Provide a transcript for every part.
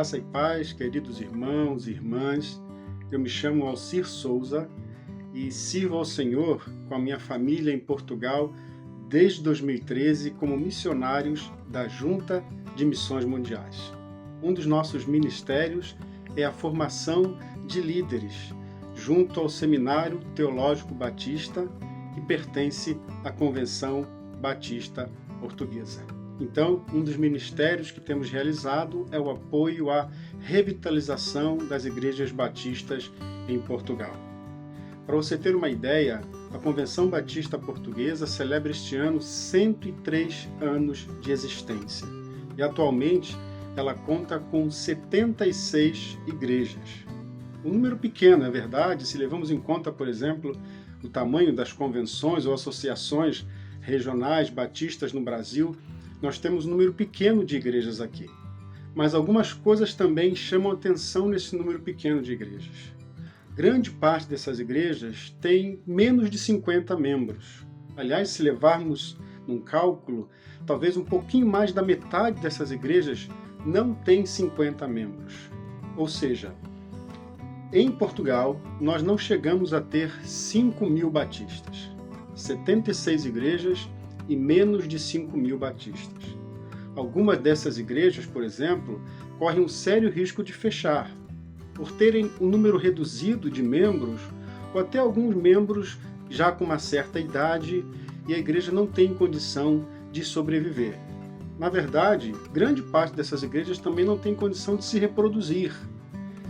Graça e paz, queridos irmãos e irmãs. Eu me chamo Alcir Souza e sirvo ao Senhor com a minha família em Portugal desde 2013 como missionários da Junta de Missões Mundiais. Um dos nossos ministérios é a formação de líderes junto ao Seminário Teológico Batista, que pertence à Convenção Batista Portuguesa. Então, um dos ministérios que temos realizado é o apoio à revitalização das igrejas batistas em Portugal. Para você ter uma ideia, a Convenção Batista Portuguesa celebra este ano 103 anos de existência e atualmente ela conta com 76 igrejas. Um número pequeno, é verdade, se levamos em conta, por exemplo, o tamanho das convenções ou associações regionais batistas no Brasil. Nós temos um número pequeno de igrejas aqui, mas algumas coisas também chamam atenção nesse número pequeno de igrejas. Grande parte dessas igrejas tem menos de 50 membros. Aliás, se levarmos num cálculo, talvez um pouquinho mais da metade dessas igrejas não tem 50 membros. Ou seja, em Portugal, nós não chegamos a ter 5.000 batistas. 76 igrejas e menos de 5.000 batistas. Algumas dessas igrejas, por exemplo, correm um sério risco de fechar, por terem um número reduzido de membros, ou até alguns membros já com uma certa idade, e a igreja não tem condição de sobreviver. Na verdade, grande parte dessas igrejas também não tem condição de se reproduzir,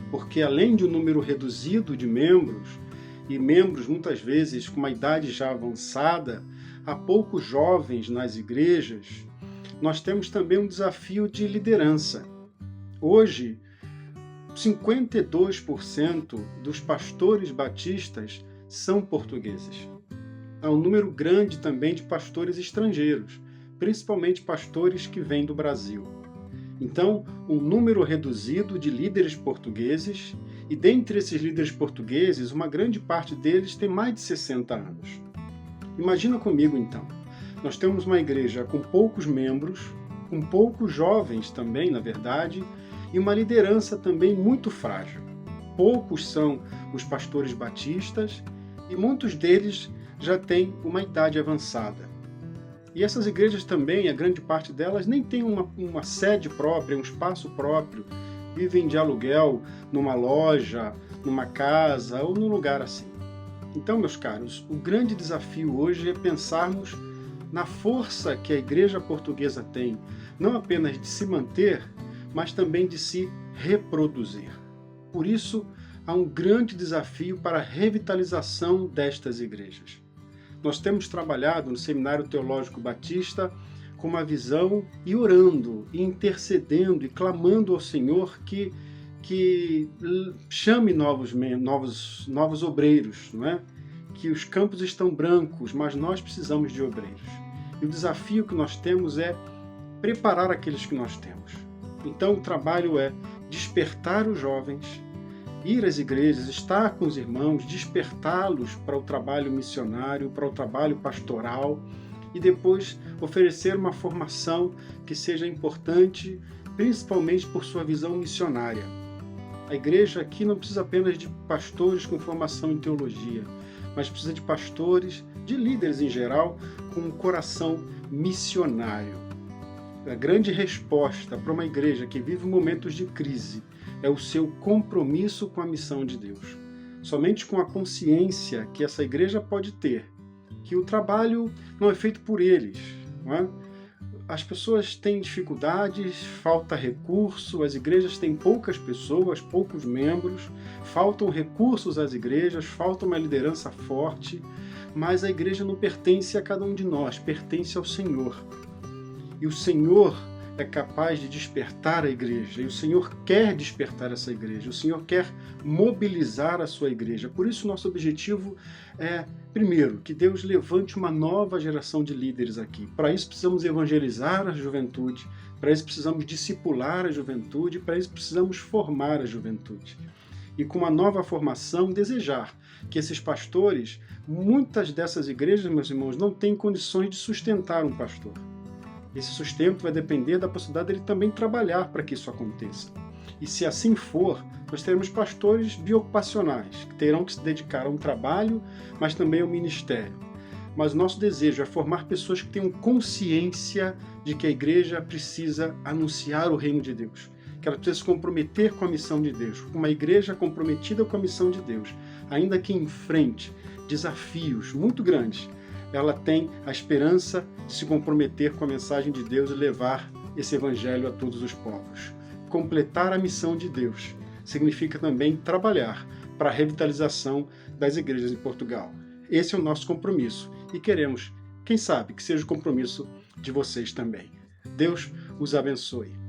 porque além de um número reduzido de membros, e membros muitas vezes com uma idade já avançada, há poucos jovens nas igrejas, nós temos também um desafio de liderança. Hoje, 52% dos pastores batistas são portugueses. Há um número grande também de pastores estrangeiros, principalmente pastores que vêm do Brasil. Então, um número reduzido de líderes portugueses, e dentre esses líderes portugueses, uma grande parte deles tem mais de 60 anos. Imagina comigo então, nós temos uma igreja com poucos membros, com poucos jovens também, na verdade, e uma liderança também muito frágil. Poucos são os pastores batistas e muitos deles já têm uma idade avançada. E essas igrejas também, a grande parte delas, nem tem uma sede própria, um espaço próprio, vivem de aluguel numa loja, numa casa ou num lugar assim. Então, meus caros, o grande desafio hoje é pensarmos na força que a igreja portuguesa tem, não apenas de se manter, mas também de se reproduzir. Por isso, há um grande desafio para a revitalização destas igrejas. Nós temos trabalhado no Seminário Teológico Batista com uma visão e orando, e intercedendo e clamando ao Senhor que chame novos obreiros, não é? Que os campos estão brancos, mas nós precisamos de obreiros. E o desafio que nós temos é preparar aqueles que nós temos. Então o trabalho é despertar os jovens, ir às igrejas, estar com os irmãos, despertá-los para o trabalho missionário, para o trabalho pastoral, e depois oferecer uma formação que seja importante, principalmente por sua visão missionária. A igreja aqui não precisa apenas de pastores com formação em teologia, mas precisa de pastores, de líderes em geral, com um coração missionário. A grande resposta para uma igreja que vive momentos de crise é o seu compromisso com a missão de Deus. Somente com a consciência que essa igreja pode ter, que o trabalho não é feito por eles, não é? As pessoas têm dificuldades, falta recurso, as igrejas têm poucas pessoas, poucos membros, faltam recursos às igrejas, falta uma liderança forte, mas a igreja não pertence a cada um de nós, pertence ao Senhor. E o Senhor é capaz de despertar a igreja, e o Senhor quer despertar essa igreja, o Senhor quer mobilizar a sua igreja. Por isso, nosso objetivo é, primeiro, que Deus levante uma nova geração de líderes aqui. Para isso, precisamos evangelizar a juventude, para isso, precisamos discipular a juventude, para isso, precisamos formar a juventude. E com uma nova formação, desejar que esses pastores, muitas dessas igrejas, meus irmãos, não têm condições de sustentar um pastor. Esse sustento vai depender da possibilidade dele também trabalhar para que isso aconteça. E se assim for, nós teremos pastores biocupacionais, que terão que se dedicar a um trabalho, mas também ao ministério. Mas o nosso desejo é formar pessoas que tenham consciência de que a igreja precisa anunciar o reino de Deus, que ela precisa se comprometer com a missão de Deus. Uma igreja comprometida com a missão de Deus, ainda que enfrente desafios muito grandes, ela tem a esperança de se comprometer com a mensagem de Deus e levar esse evangelho a todos os povos. Completar a missão de Deus significa também trabalhar para a revitalização das igrejas em Portugal. Esse é o nosso compromisso e queremos, quem sabe, que seja o compromisso de vocês também. Deus os abençoe.